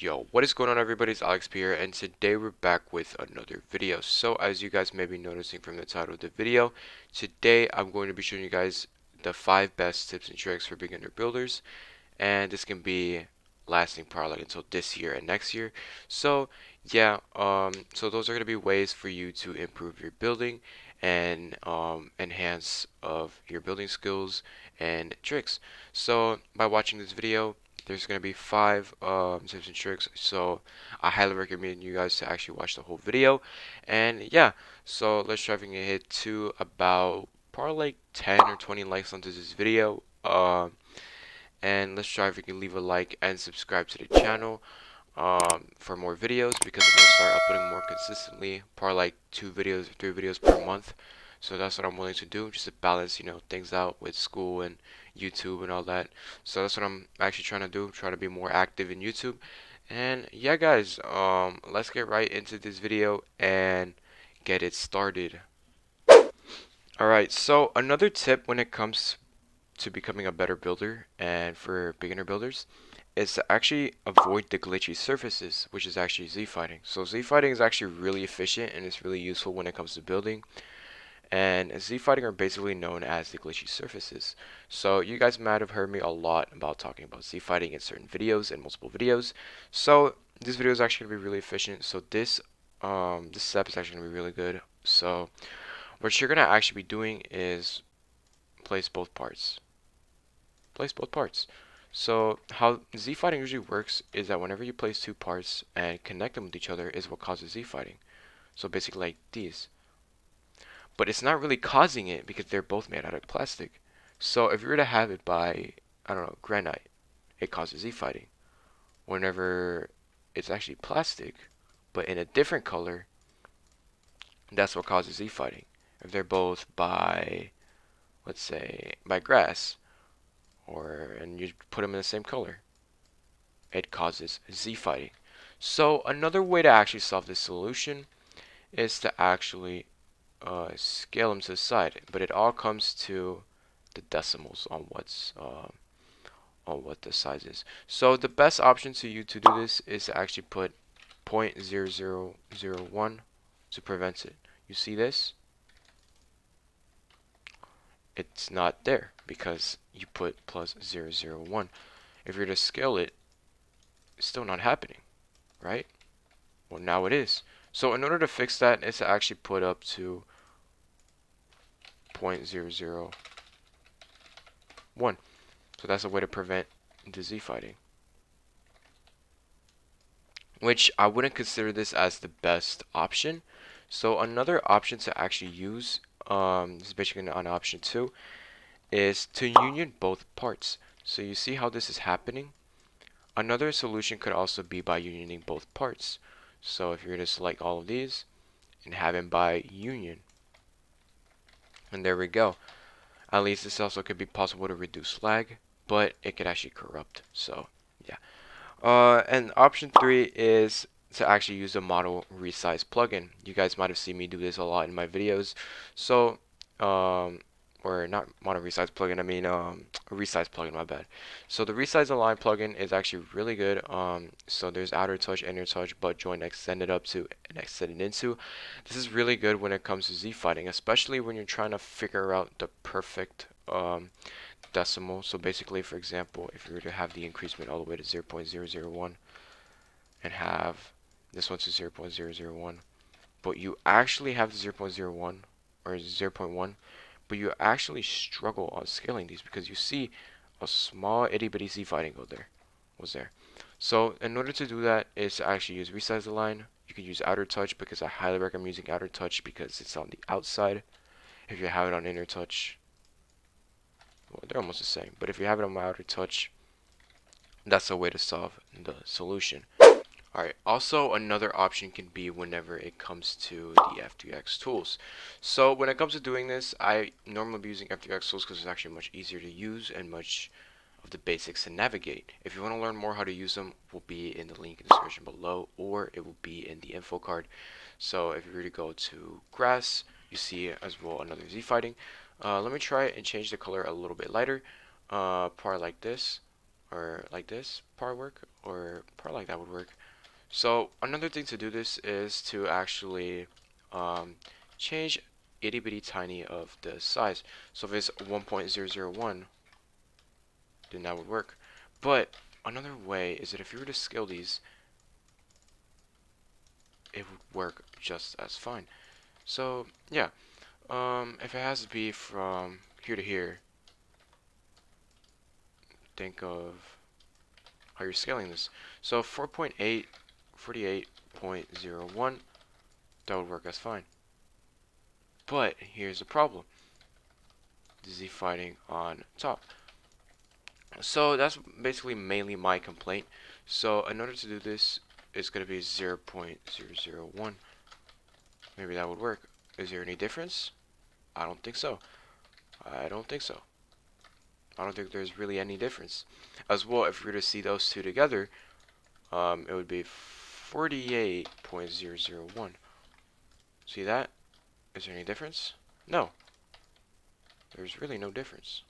Yo, what is going on everybody? It's iiAlexP here, and today we're back with another video. So as you guys may be noticing from the title of the video, today I'm going to be showing you guys the 5 best tips and tricks for beginner builders, and this can be lasting probably until this year and next year. So yeah, so those are going to be ways for you to improve your building and enhance of your building skills and tricks. So by watching this video, there's going to be 5 tips and tricks, so I highly recommend you guys to actually watch the whole video. And yeah, so let's try and hit to about probably like 10 or 20 likes onto this video. And let's try if we can leave a like and subscribe to the channel for more videos, because I'm going to start uploading more consistently, probably like 2 videos, 3 videos per month. So that's what I'm willing to do, just to balance, things out with school and YouTube and all that. So that's what I'm actually trying to do, try to be more active in YouTube. And yeah, guys, let's get right into this video and get it started. Alright, so another tip when it comes to becoming a better builder and for beginner builders is to actually avoid the glitchy surfaces, which is actually ZFighting. So ZFighting is actually really efficient and it's really useful when it comes to building. And ZFighting are basically known as the glitchy surfaces. So you guys might have heard me a lot about talking about ZFighting in certain videos and multiple videos. So this video is actually going to be really efficient. So this step is actually going to be really good. So what you're going to actually be doing is place both parts. So how ZFighting usually works is that whenever you place 2 parts and connect them with each other is what causes ZFighting. So basically like these. But it's not really causing it because they're both made out of plastic. So if you were to have it by, I don't know, granite, it causes ZFighting. Whenever it's actually plastic, but in a different color, that's what causes ZFighting. If they're both by, let's say, by grass, and you put them in the same color, it causes ZFighting. So another way to actually solve this solution is to actually scale them to the side, but it all comes to the decimals on what the size is. So the best option to you to do this is to actually put 0.0001 to prevent it. You see this? It's not there because you put plus 0.001. If you're to scale it, it's still not happening, right? Well, now it is. So in order to fix that, it's to actually put up to 0.001. So that's a way to prevent the ZFighting. Which I wouldn't consider this as the best option. So another option to actually use, this is basically on option 2, is to union both parts. So you see how this is happening? Another solution could also be by unioning both parts. So if you were to select all of these and have them by union, and there we go. At least this also could be possible to reduce lag, but it could actually corrupt. So yeah. And option 3 is to actually use the model resize plugin. You guys might have seen me do this a lot in my videos. So or not model resize plugin, I mean resize plugin, my bad. So the resize align plugin is actually really good. So there's outer touch, inner touch, butt joint, extended up to and extended into. This is really good when it comes to ZFighting, especially when you're trying to figure out the perfect decimal. So basically, for example, if you were to have the increasement all the way to 0.001 and have this one to 0.001, but you actually have 0.01 or 0.1, but you actually struggle on scaling these because you see a small itty bitty ZFighting was there. So in order to do that is to actually use resize align. You can use outer touch because I highly recommend using outer touch because it's on the outside. If you have it on inner touch, well, they're almost the same, but if you have it on outer touch, that's a way to solve the solution. Alright, also another option can be whenever it comes to the F2X Tools. So when it comes to doing this, I normally be using F3X Tools because it's actually much easier to use and much of the basics to navigate. If you want to learn more how to use them, will be in the link in the description below, or it will be in the info card. So if you were to go to grass, you see as well another ZFighting. Let me try and change the color a little bit lighter, probably like this. or like this part work, or part like that would work. So another thing to do this is to actually change itty bitty tiny of the size. So if it's 1.001, then that would work. But another way is that if you were to scale these, it would work just as fine. So yeah, if it has to be from here to here, think of how you're scaling this. So 4.8, 48.01, that would work as fine. But here's the problem. The ZFighting on top. So that's basically mainly my complaint. So in order to do this, it's going to be 0.001. Maybe that would work. Is there any difference? I don't think so. I don't think so. I don't think there's really any difference. As well, if we were to see those two together, it would be 48.001. See that? Is there any difference? No. There's really no difference.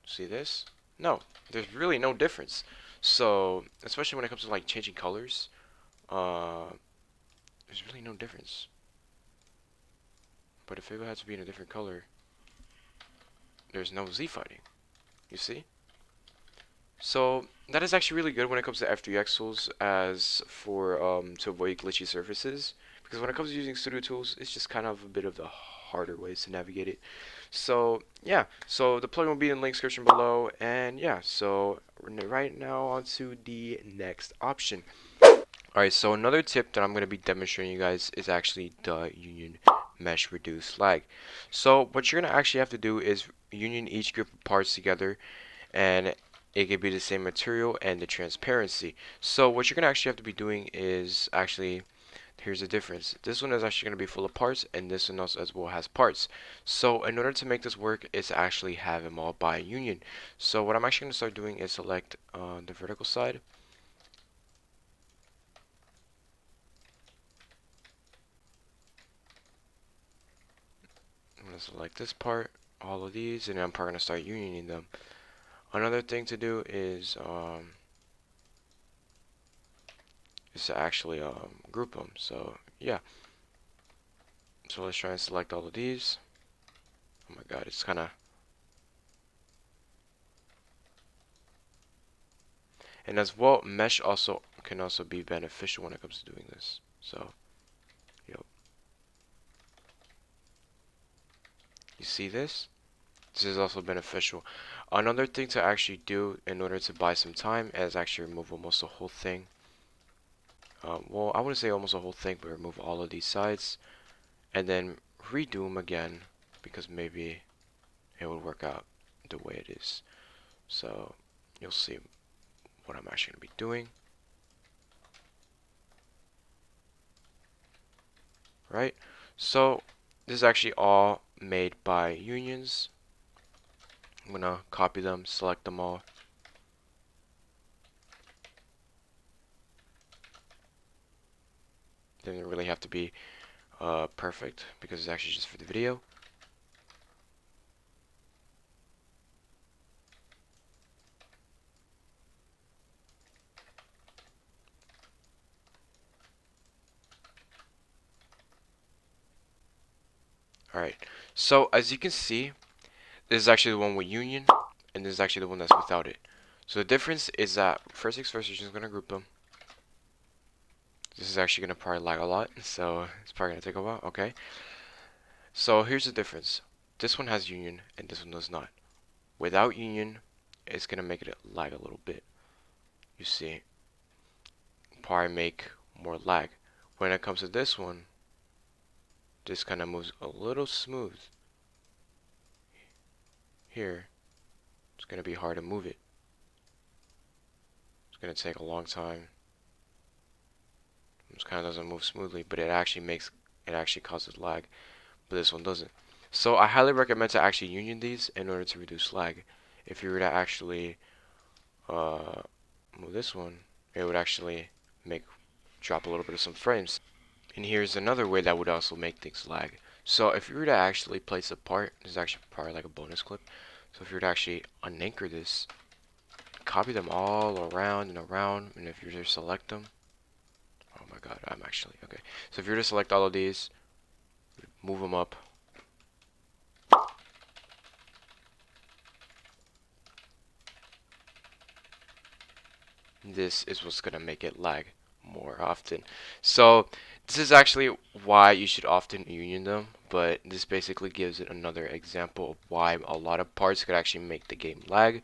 See this? No. There's really no difference. So, especially when it comes to like changing colors, there's really no difference. But if it has to be in a different color, there's no ZFighting. You see? So that is actually really good when it comes to F3X tools as for to avoid glitchy surfaces, because when it comes to using Studio tools, it's just kind of a bit of the harder ways to navigate it. So yeah, so the plugin will be in the link description below, and yeah, so right now on to the next option. Alright, so another tip that I'm going to be demonstrating you guys is actually the union mesh reduce lag. So what you're going to actually have to do is union each group of parts together, and it could be the same material and the transparency. So what you're going to actually have to be doing is actually, here's the difference. This one is actually going to be full of parts, and this one also as well has parts. So in order to make this work, is to actually have them all by union. So what I'm actually going to start doing is select the vertical side. I'm going to select this part, all of these, and then I'm probably going to start unioning them. Another thing to do is to actually group them. So yeah, so let's try and select all of these. Oh my god, it's kind of, and as well, mesh also can also be beneficial when it comes to doing this. So yep, you see this? This is also beneficial. Another thing to actually do in order to buy some time is actually remove almost the whole thing. Well, I wouldn't say almost the whole thing, but remove all of these sides and then redo them again, because maybe it would work out the way it is. So you'll see what I'm actually going to be doing. Right? So this is actually all made by unions. I'm going to copy them, select them all. Doesn't really have to be perfect, because it's actually just for the video. Alright, so as you can see, this is actually the one with union, and this is actually the one that's without it. So the difference is that first things first, you're just going to group them. This is actually going to probably lag a lot, so it's probably going to take a while. Okay, so here's the difference. This one has union, and this one does not. Without union, it's going to make it lag a little bit. You see, probably make more lag. When it comes to this one, this kind of moves a little smooth. Here, it's going to be hard to move it. It's going to take a long time. This kind of doesn't move smoothly, but it actually causes lag, but this one doesn't. So I highly recommend to actually union these in order to reduce lag. If you were to actually move this one, it would actually drop a little bit of some frames. And here's another way that would also make things lag. So if you were to actually place a part, this is actually probably like a bonus clip. So if you were to actually unanchor this, copy them all around and around, and if you just select them, oh my god, I'm actually okay. So if you were to select all of these, move them up. This is what's gonna make it lag more often. So this is actually why you should often union them, but this basically gives it another example of why a lot of parts could actually make the game lag.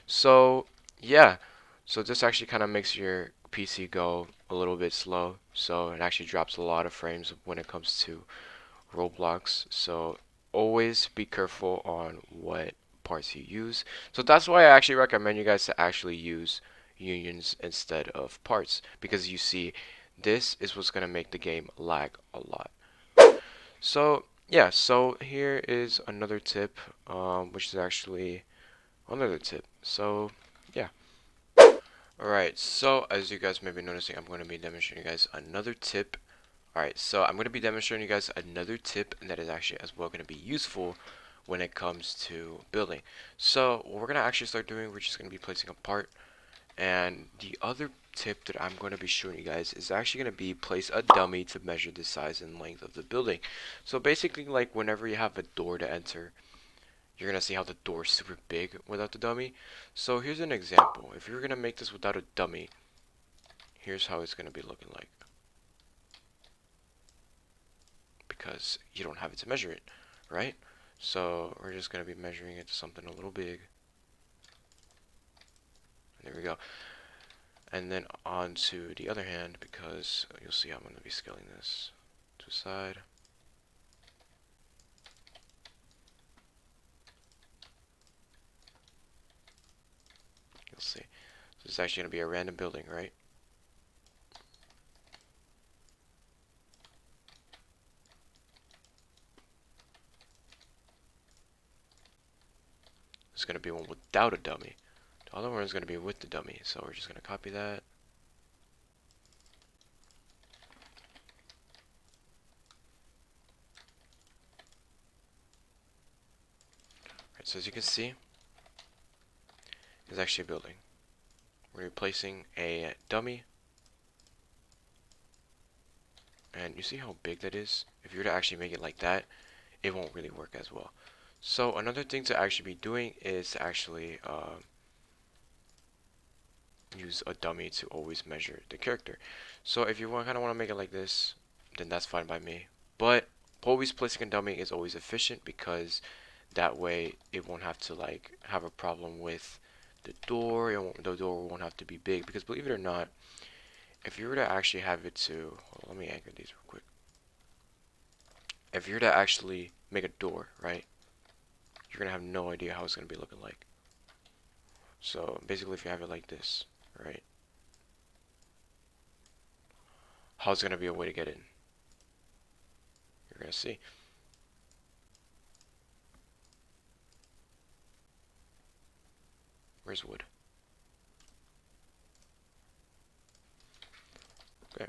So yeah, so this actually kind of makes your PC go a little bit slow, so it actually drops a lot of frames when it comes to Roblox. So always be careful on what parts you use. So that's why I actually recommend you guys to actually use unions instead of parts, because you see this is what's going to make the game lag a lot. So yeah, so here is another tip, which is actually another tip. So yeah. Alright, so as you guys may be noticing, I'm going to be demonstrating you guys another tip. Alright, so I'm going to be demonstrating you guys another tip that is actually as well going to be useful when it comes to building. So what we're going to actually start doing, we're just going to be placing a part. And the other tip that I'm going to be showing you guys is actually going to be place a dummy to measure the size and length of the building. So basically, like whenever you have a door to enter, you're going to see how the door is super big without the dummy. So here's an example. If you're going to make this without a dummy, here's how it's going to be looking like. Because you don't have it to measure it, right? So we're just going to be measuring it to something a little big. And there we go. And then on to the other hand, because you'll see I'm going to be scaling this to the side. You'll see. So it's actually going to be a random building, right? It's going to be one without a dummy. The other one is going to be with the dummy. So we're just going to copy that. Right, so as you can see, it's actually a building. We're replacing a dummy. And you see how big that is? If you were to actually make it like that, it won't really work as well. So another thing to actually be doing is to actually use a dummy to always measure the character. So if you kind of want to make it like this, then that's fine by me. But always placing a dummy is always efficient, because that way it won't have to like have a problem with the door. The door won't have to be big, because believe it or not, if you were to actually have it to, hold on, let me anchor these real quick. If you were to actually make a door, right, you're gonna have no idea how it's gonna be looking like. So basically, if you have it like this, right, how's gonna be a way to get in? You're gonna see. Where's wood? Okay,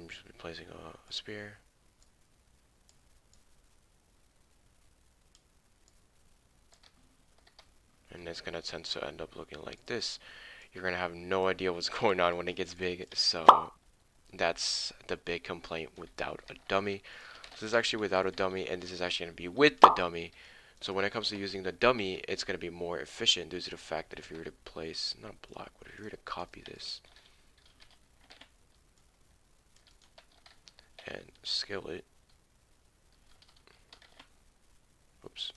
just replacing a spear. And it's gonna tend to end up looking like this. You're gonna have no idea what's going on when it gets big. So that's the big complaint without a dummy. So this is actually without a dummy, and this is actually gonna be with the dummy. So when it comes to using the dummy, it's gonna be more efficient due to the fact that if you were to place, not a block, but if you were to copy this and scale it, oops.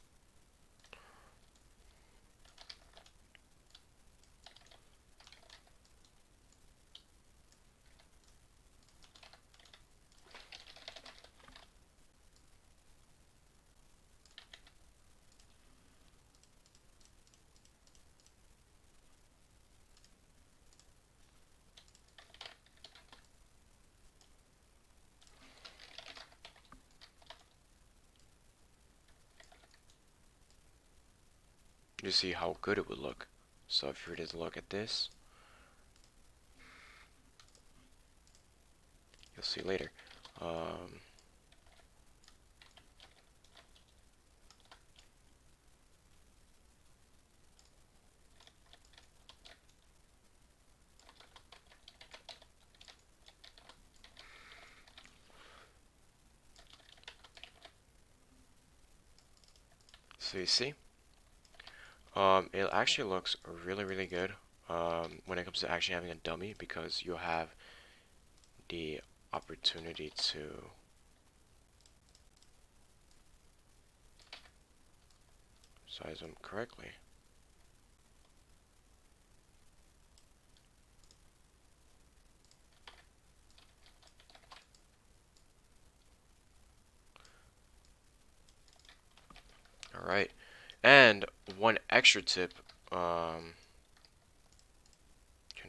You see how good it would look. So if you were to look at this, you'll see later. So you see, it actually looks really good when it comes to actually having a dummy, because you'll have the opportunity to size them correctly. Alright, and one extra tip can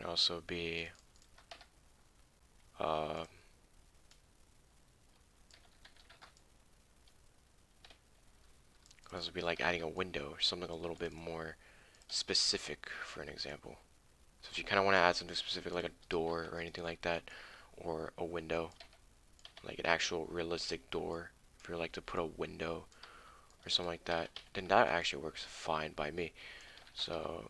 also be like adding a window or something a little bit more specific, for an example. So if you kind of want to add something specific like a door or anything like that, or a window, like an actual realistic door, if you like to put a window or something like that, then that actually works fine by me. So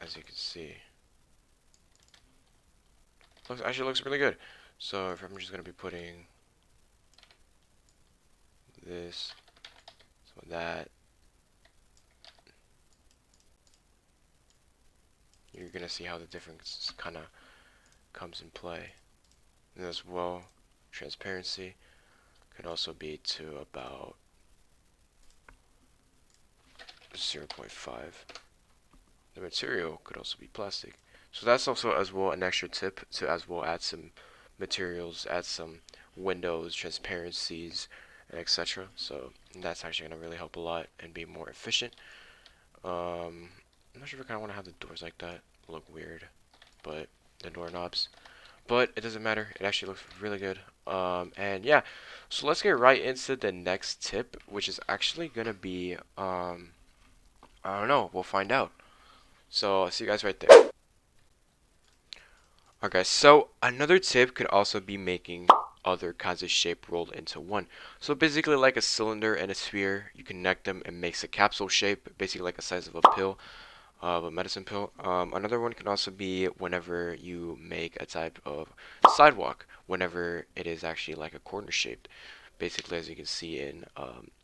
as you can see, actually looks really good. So if I'm just going to be putting this, some of that, you're going to see how the difference kind of comes in play. And as well, transparency could also be to about 0.5. The material could also be plastic. So that's also as well an extra tip to as well add some materials, add some windows, transparencies, and etc. So that's actually going to really help a lot and be more efficient. I'm not sure if I kind of want to have the doors like that. Look weird, but the doorknobs. But it doesn't matter. It actually looks really good. And yeah, so let's get right into the next tip, which is actually going to be, I don't know, we'll find out. So I'll see you guys right there. Okay, so another tip could also be making other kinds of shape rolled into one. So basically like a cylinder and a sphere, you connect them and makes a capsule shape, basically like the size of a pill, of a medicine pill. Another one can also be whenever you make a type of sidewalk, whenever it is actually like a corner shaped, basically as you can see in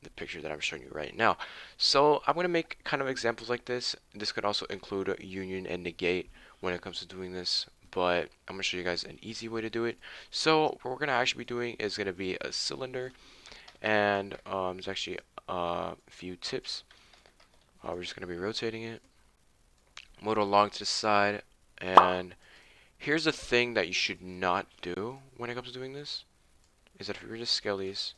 the picture that I'm showing you right now. So I'm going to make kind of examples like this. This could also include a union and negate when it comes to doing this, but I'm going to show you guys an easy way to do it. So what we're going to actually be doing is going to be a cylinder, and there's actually a few tips. We're just going to be rotating it, move it along to the side, and here's the thing that you should not do when it comes to doing this, is that if you were to scale this,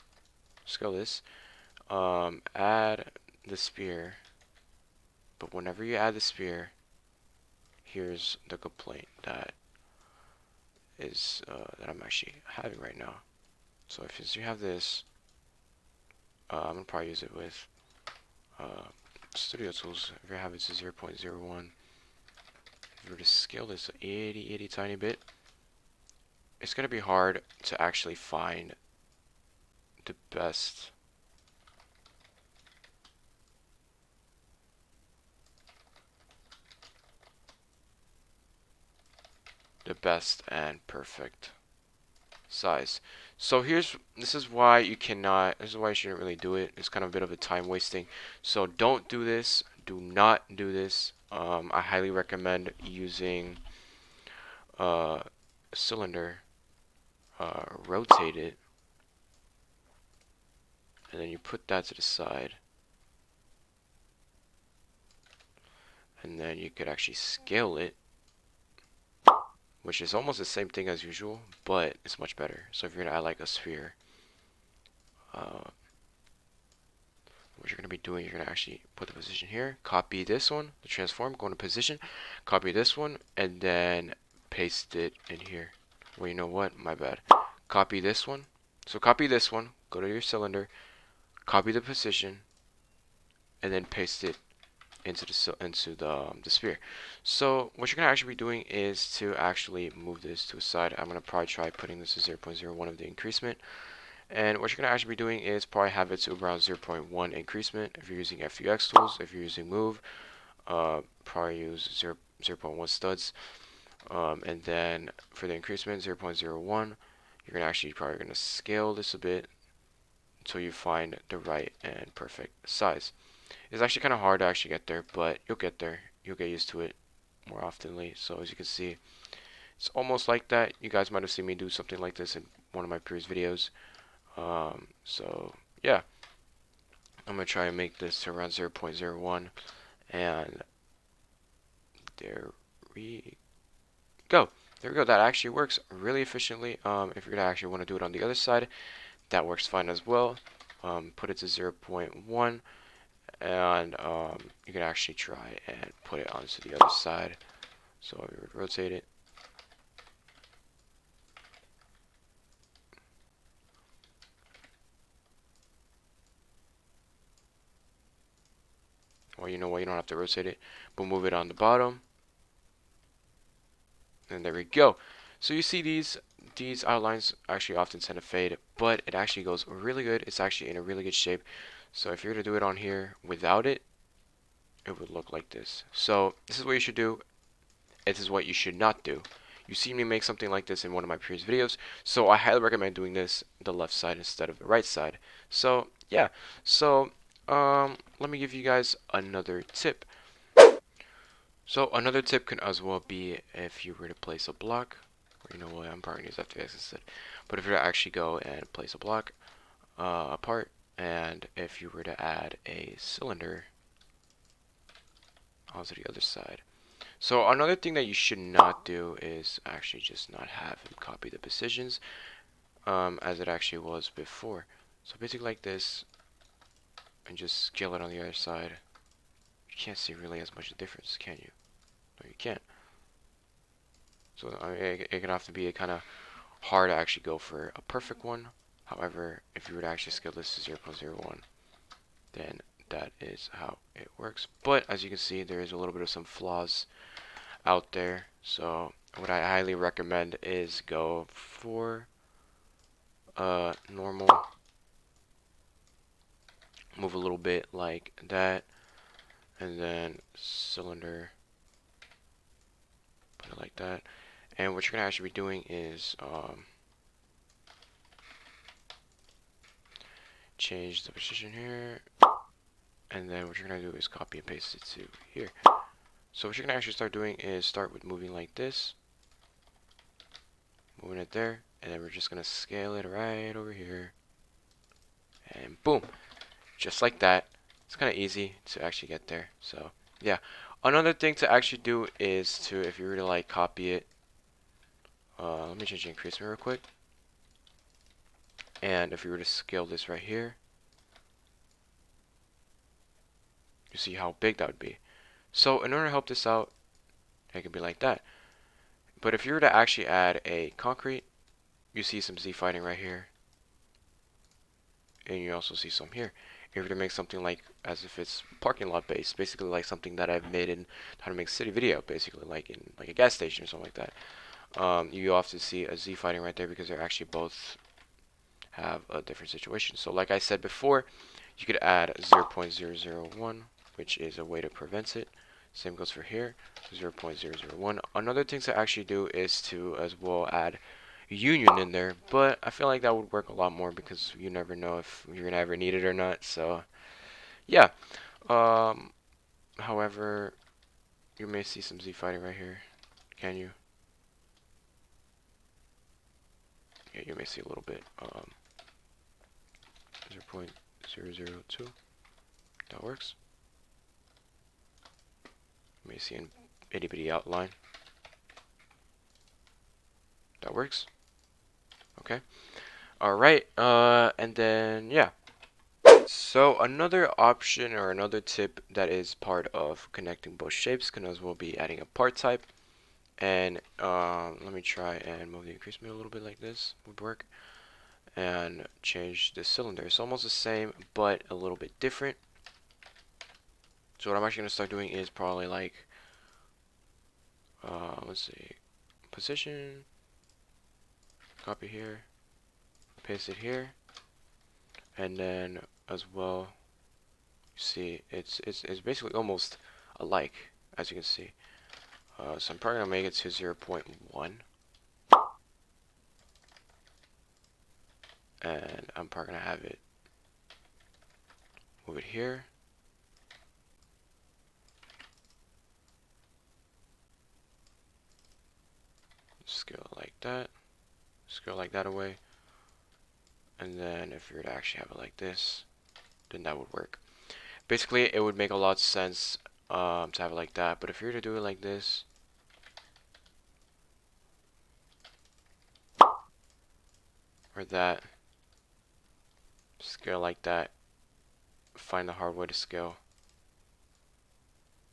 add the spear, but whenever you add the spear, here's the complaint that is that I'm actually having right now. So if you have this, I'm gonna probably use it with Studio Tools. If you have it to 0.01, if you were to scale this itty tiny bit, it's gonna be hard to actually find the best and perfect size. So this is why you shouldn't really do it. It's kind of a bit of a time wasting. So don't do this. Do not do this. I highly recommend using a cylinder, rotate it, and then you put that to the side, and then you could actually scale it, which is almost the same thing as usual, but it's much better. So if you're gonna add like a sphere, what you're going to be doing, you're going to actually put the position here, copy this one, the transform, go into position, copy this one, and then paste it in here. Well, you know what? My bad. Copy this one. So copy this one, go to your cylinder, copy the position, and then paste it into the sphere. So what you're going to actually be doing is to actually move this to a side. I'm going to probably try putting this to 0.01 of the increasement. And what you're going to actually be doing is probably have it to around 0.1 increasement. If you're using F3X Tools, if you're using Move, probably use 0.1 studs. And then for the increasement, 0.01, you're going to actually probably going to scale this a bit. until you find the right and perfect size. It's actually kind of hard to actually get there, but you'll get there. You'll get used to it more oftenly. So as you can see, it's almost like that. You guys might have seen me do something like this in one of my previous videos. So yeah, I'm gonna try and make this to around 0.01, and there we go. There we go. That actually works really efficiently. If you're gonna actually want to do it on the other side, that works fine as well. Put it to 0.1, and you can actually try and put it onto the other side. So we would rotate it. Well, you know what? You don't have to rotate it, but move it on the bottom. And there we go. So you see these outlines actually often tend to fade, but it actually goes really good. It's actually in a really good shape. So if you're to do it on here without it, it would look like this. So this is what you should do. This is what you should not do. You see me make something like this in one of my previous videos, so I highly recommend doing this the left side instead of the right side. So yeah, so let me give you guys another tip. So another tip can as well be if you were to place a block, or you know what, I'm probably going to use F2X instead, but if you were to actually go and place a block apart, and if you were to add a cylinder onto the other side. So another thing that you should not do is actually just not have him copy the positions as it actually was before. So basically like this, and just scale it on the other side. You can't see really as much difference, can you? No, you can't. So I mean, it can often be a kind of hard to actually go for a perfect one. However, if you were to actually scale this to 0.01, then that is how it works. But as you can see, there is a little bit of some flaws out there. So what I highly recommend is go for normal. Move a little bit like that, and then cylinder. Put it like that. And what you're gonna actually be doing is change the position here, and then what you're gonna do is copy and paste it to here. So what you're gonna actually start doing is start with moving like this, moving it there, and then we're just gonna scale it right over here, and boom, just like that. It's kind of easy to actually get there. So yeah, another thing to actually do is to, if you were to like copy it, let me change the increase real quick. And if you were to scale this right here, you see how big that would be. So in order to help this out, it could be like that. But if you were to actually add a concrete, you see some ZFighting right here, and you also see some here. If you were to make something like as if it's parking lot based, basically like something that I've made in how to make city video, basically like in like a gas station or something like that. You often see a ZFighting right there because they're actually both have a different situation. So like I said before, you could add 0.001, which is a way to prevent it. Same goes for here, 0.001. Another thing to actually do is to as well add union in there, but I feel like that would work a lot more because you never know if you're gonna ever need it or not. So yeah. However, you may see some ZFighting right here. Can you? Yeah, you may see a little bit. 0.002. That works. You may see an itty bitty outline. That works. Okay. Alright, and then, yeah. So another option or another tip that is part of connecting both shapes can as well be adding a part type. And let me try and move the increase me a little bit like this would work. And change the cylinder. It's almost the same, but a little bit different. So what I'm actually going to start doing is probably like, let's see, position, copy here, paste it here, and then as well, you see it's basically almost alike, as you can see. So I'm probably going to make it to 0.1. And I'm probably going to have it move it here. Scale it like that. Scale like that away. And then if you were to actually have it like this, then that would work. Basically, it would make a lot of sense to have it like that. But if you were to do it like this, or that, scale like that, find the hard way to scale,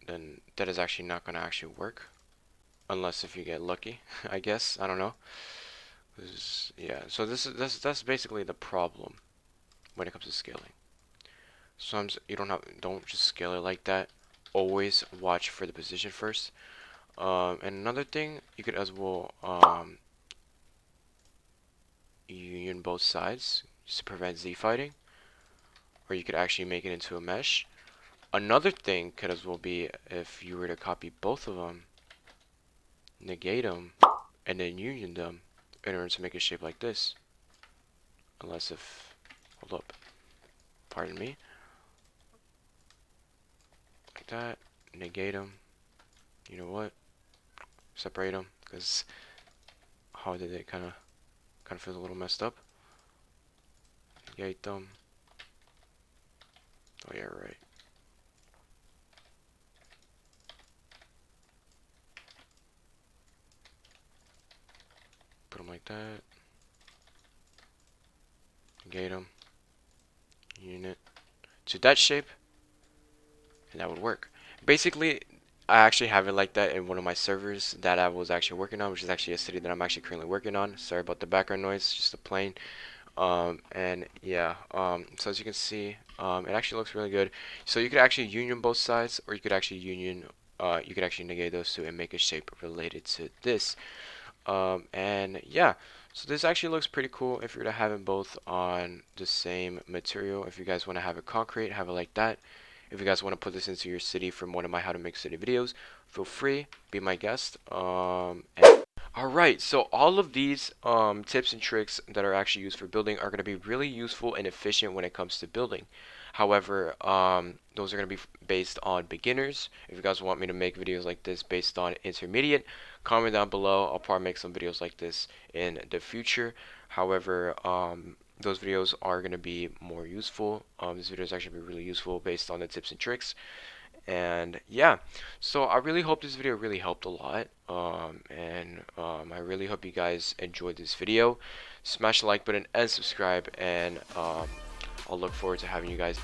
then that is actually not going to actually work. Unless if you get lucky, I guess. I don't know. Yeah, so that's basically the problem when it comes to scaling. Sometimes you don't just scale it like that. Always watch for the position first. And another thing, you could as well union both sides just to prevent ZFighting, or you could actually make it into a mesh. Another thing could as well be if you were to copy both of them, negate them, and then union them in order to make a shape like this. Unless if, hold up, pardon me, like that, negate them. You know what? Separate them, because how did it kind of feels a little messed up. Negate them. Oh yeah, right. Put them like that. Negate them. Unit to that shape, and that would work. Basically, I actually have it like that in one of my servers that I was actually working on, which is actually a city that I'm actually currently working on. Sorry about the background noise, just a plane. And yeah, so as you can see, it actually looks really good. So you could actually union both sides, or you could actually you could actually negate those two and make a shape related to this. And yeah, so this actually looks pretty cool if you're to have them both on the same material. If you guys want to have it concrete, have it like that. If you guys want to put this into your city from one of my how to make city videos, feel free, be my guest. Alright, so all of these tips and tricks that are actually used for building are going to be really useful and efficient when it comes to building. However, those are going to be based on beginners. If you guys want me to make videos like this based on intermediate, comment down below. I'll probably make some videos like this in the future. However, those videos are going to be more useful. This video is actually really useful based on the tips and tricks. And yeah, so I really hope this video really helped a lot. I really hope you guys enjoyed this video. Smash the like button and subscribe, and I'll look forward to having you guys